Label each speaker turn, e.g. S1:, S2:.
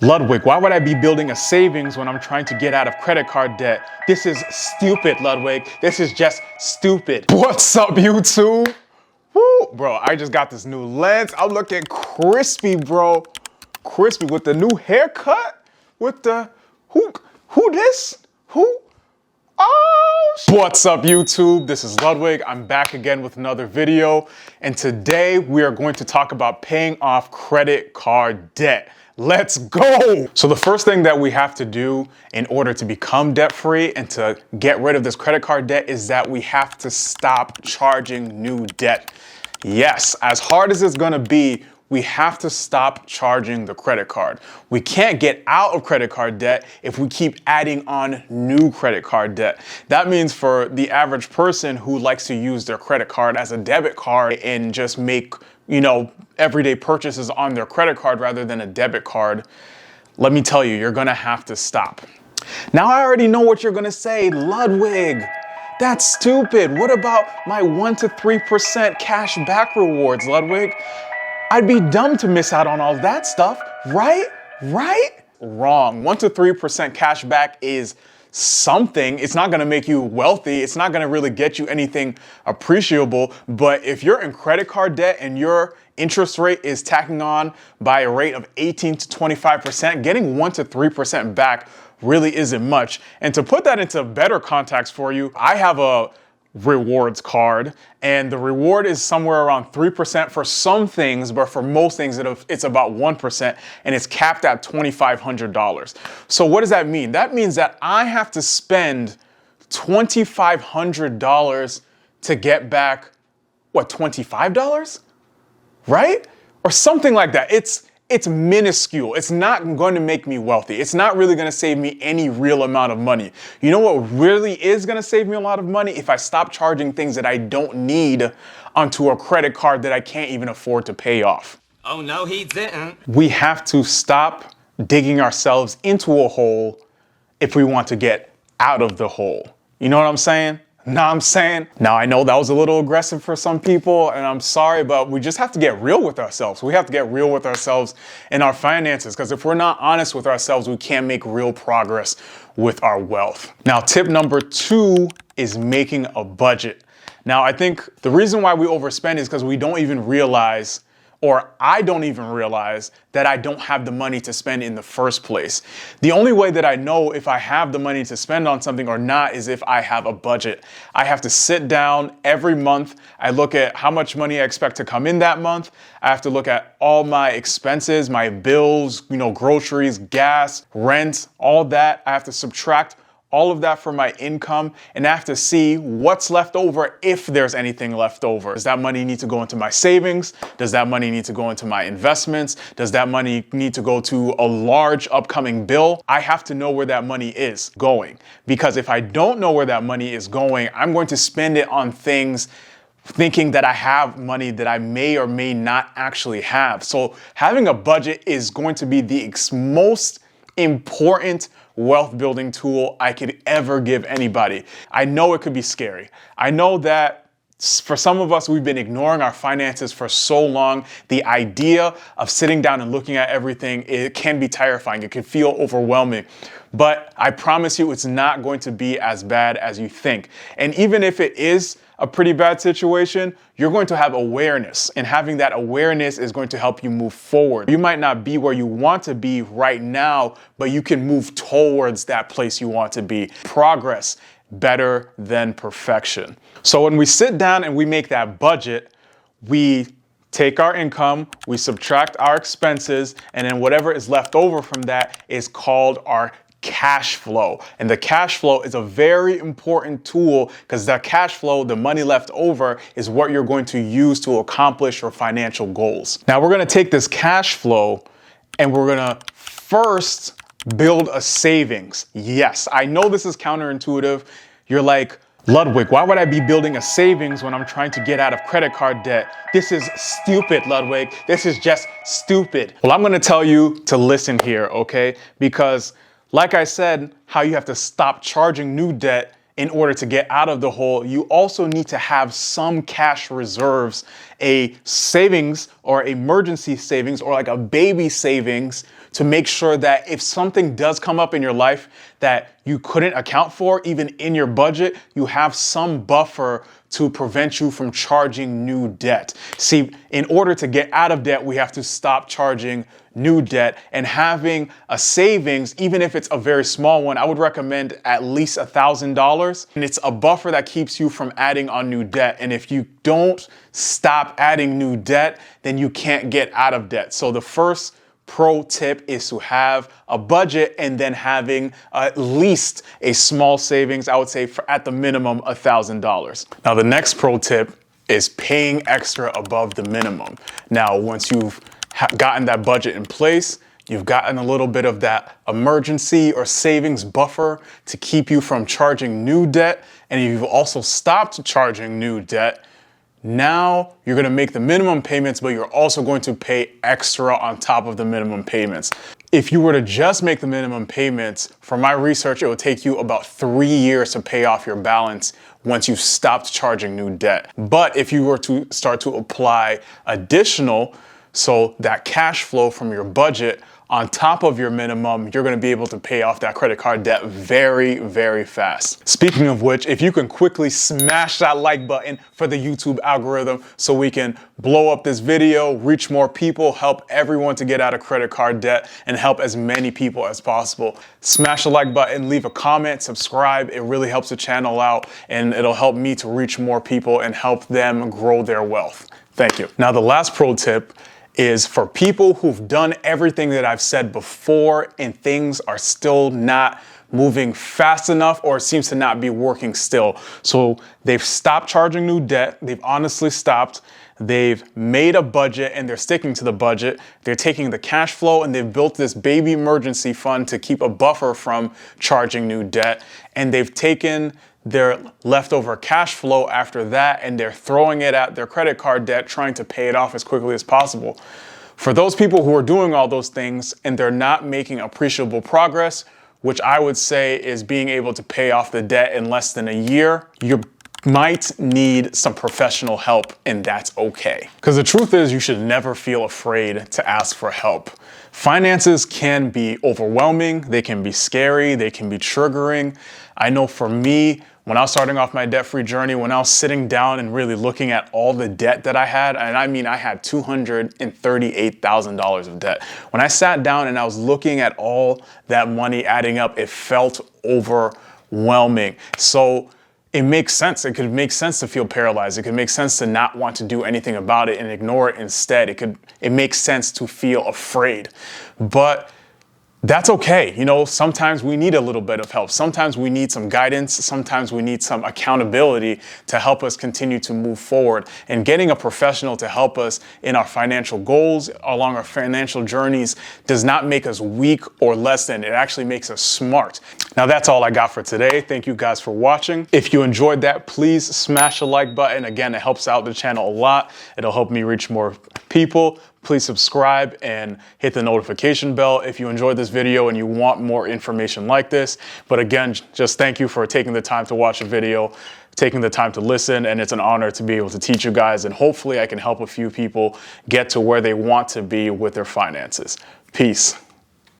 S1: Ludwig, why would I be building a savings when I'm trying to get out of credit card debt? This is stupid, Ludwig. This is just stupid. What's up, YouTube? Woo, bro, I just got this new lens. I'm looking crispy, bro. Crispy with the new haircut. With the, who this? Who? Oh, what's up, YouTube? This is Ludwig. I'm back again with another video. And today we are going to talk about paying off credit card debt. Let's go. So the first thing that we have to do in order to become debt-free and to get rid of this credit card debt is that we have to stop charging new debt. Yes, as hard as it's gonna be, we have to stop charging the credit card. We can't get out of credit card debt if we keep adding on new credit card debt. That means for the average person who likes to use their credit card as a debit card and just make, everyday purchases on their credit card rather than a debit card, let me tell you, you're gonna have to stop. Now I already know what you're gonna say, Ludwig. That's stupid. What about my 1 to 3% cash back rewards, Ludwig? I'd be dumb to miss out on all that stuff, right? Wrong. 1 to 3% cash back is something. It's not gonna make you wealthy. It's not gonna really get you anything appreciable. But if you're in credit card debt and your interest rate is tacking on by a rate of 18 to 25%, getting 1 to 3% back really isn't much. And to put that into better context for you, I have a rewards card, and the reward is somewhere around 3% for some things, but for most things it's about 1%, and it's capped at $2,500. So what does that mean? That means that I have to spend $2,500 to get back, what, $25? Right? Or something like that. It's minuscule. It's not going to make me wealthy. It's not really going to save me any real amount of money. You know what really is going to save me a lot of money? If I stop charging things that I don't need onto a credit card that I can't even afford to pay off.
S2: Oh no, he didn't.
S1: We have to stop digging ourselves into a hole if we want to get out of the hole. You know what I'm saying? Now I know that was a little aggressive for some people, and I'm sorry, but we just have to get real with ourselves. We have to get real with ourselves in our finances, because if we're not honest with ourselves, we can't make real progress with our wealth. Now, tip number 2 is making a budget. Now, I think the reason why we overspend is because we don't even realize, or I don't even realize, that I don't have the money to spend in the first place. The only way that I know if I have the money to spend on something or not is if I have a budget. I have to sit down every month. I look at how much money I expect to come in that month. I have to look at all my expenses, my bills, groceries, gas, rent, all that. I have to subtract all of that from my income, and I have to see what's left over, if there's anything left over. Does that money need to go into my savings? Does that money need to go into my investments? Does that money need to go to a large upcoming bill? I have to know where that money is going, because if I don't know where that money is going, I'm going to spend it on things thinking that I have money that I may or may not actually have. So having a budget is going to be the most important wealth building tool I could ever give anybody. I know it could be scary. I know that for some of us, we've been ignoring our finances for so long. The idea of sitting down and looking at everything, it can be terrifying. It can feel overwhelming. But I promise you, it's not going to be as bad as you think. And even if it is a pretty bad situation, you're going to have awareness, and having that awareness is going to help you move forward. You might not be where you want to be right now, but you can move towards that place you want to be. Progress better than perfection. So when we sit down and we make that budget, we take our income, we subtract our expenses, and then whatever is left over from that is called our cash flow. And the cash flow is a very important tool, because that cash flow, the money left over, is what you're going to use to accomplish your financial goals. Now we're going to take this cash flow and we're going to first build a savings. Yes, I know this is counterintuitive. You're like, Ludwig, why would I be building a savings when I'm trying to get out of credit card debt? This is stupid, Ludwig. This is just stupid. Well, I'm going to tell you to listen here, okay? Because like I said, how you have to stop charging new debt in order to get out of the hole, you also need to have some cash reserves, a savings or emergency savings, or like a baby savings, to make sure that if something does come up in your life that you couldn't account for, even in your budget, you have some buffer to prevent you from charging new debt. See, in order to get out of debt, we have to stop charging new debt, and having a savings, even if it's a very small one, I would recommend at least $1,000. And it's a buffer that keeps you from adding on new debt. And if you don't stop adding new debt, then you can't get out of debt. So the first pro tip is to have a budget and then having at least a small savings. I would say at the minimum $1,000. Now the next pro tip is paying extra above the minimum. Now once you've gotten that budget in place, you've gotten a little bit of that emergency or savings buffer to keep you from charging new debt, and you've also stopped charging new debt. Now you're going to make the minimum payments, but you're also going to pay extra on top of the minimum payments. If you were to just make the minimum payments, from my research, it would take you about 3 years to pay off your balance once you've stopped charging new debt. But if you were to start to apply additional, so that cash flow from your budget on top of your minimum, you're going to be able to pay off that credit card debt very, very fast. Speaking of which, if you can quickly smash that like button for the YouTube algorithm so we can blow up this video, reach more people, help everyone to get out of credit card debt, and help as many people as possible. Smash the like button, leave a comment, subscribe. It really helps the channel out, and it'll help me to reach more people and help them grow their wealth. Thank you. Now, the last pro tip is for people who've done everything that I've said before and things are still not moving fast enough, or it seems to not be working still. So they've stopped charging new debt. They've honestly stopped. They've made a budget and they're sticking to the budget. They're taking the cash flow and they've built this baby emergency fund to keep a buffer from charging new debt. And they've taken their leftover cash flow after that and they're throwing it at their credit card debt, trying to pay it off as quickly as possible. For those people who are doing all those things and they're not making appreciable progress, which I would say is being able to pay off the debt in less than a year, you might need some professional help, and that's okay. Because the truth is, you should never feel afraid to ask for help. Finances can be overwhelming, they can be scary, they can be triggering. I know for me, when I was starting off my debt-free journey, when I was sitting down and really looking at all the debt that I had, and I mean, I had $238,000 of debt. When I sat down and I was looking at all that money adding up, it felt overwhelming. So it makes sense. It could make sense to feel paralyzed. It could make sense to not want to do anything about it and ignore it instead. It makes sense to feel afraid. But that's okay. You know, sometimes we need a little bit of help. Sometimes we need some guidance. Sometimes we need some accountability to help us continue to move forward. And getting a professional to help us in our financial goals, along our financial journeys, does not make us weak or less than. It actually makes us smart. Now, that's all I got for today. Thank you guys for watching. If you enjoyed that, please smash the like button. Again, it helps out the channel a lot. It'll help me reach more people. Please subscribe and hit the notification bell if you enjoyed this video and you want more information like this. But again, just thank you for taking the time to watch a video, taking the time to listen, and it's an honor to be able to teach you guys, and hopefully I can help a few people get to where they want to be with their finances. Peace.